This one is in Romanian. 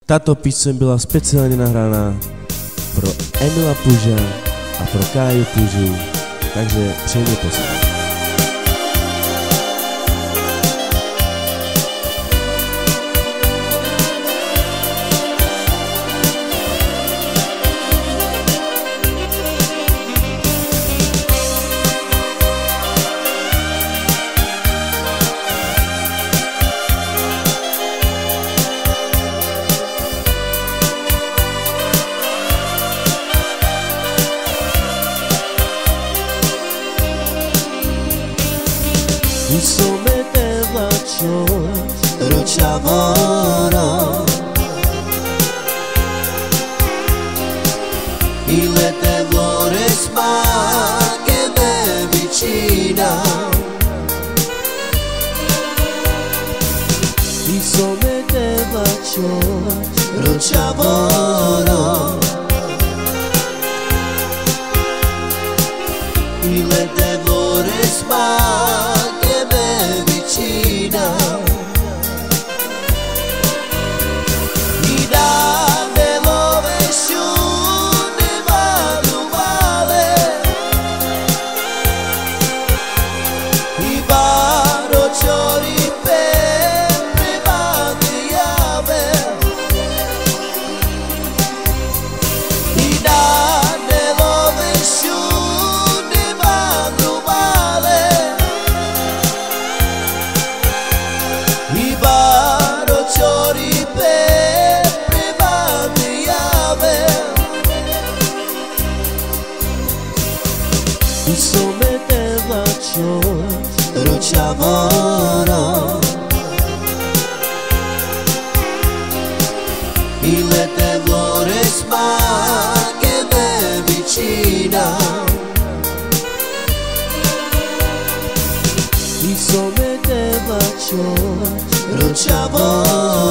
Táto píseň byla speciálně nahrána pro Emila Puža a pro Káju Pužu, takže příjemně poslouchejte. Insomma te faccio ruciavoro Il te vorrei ma che me vicina Insomma te faccio ruciavoro Il te vorrei ma Insomma te faccio ruciavoro Il te vorrei ma che me vicina Insomma te faccio ruciavoro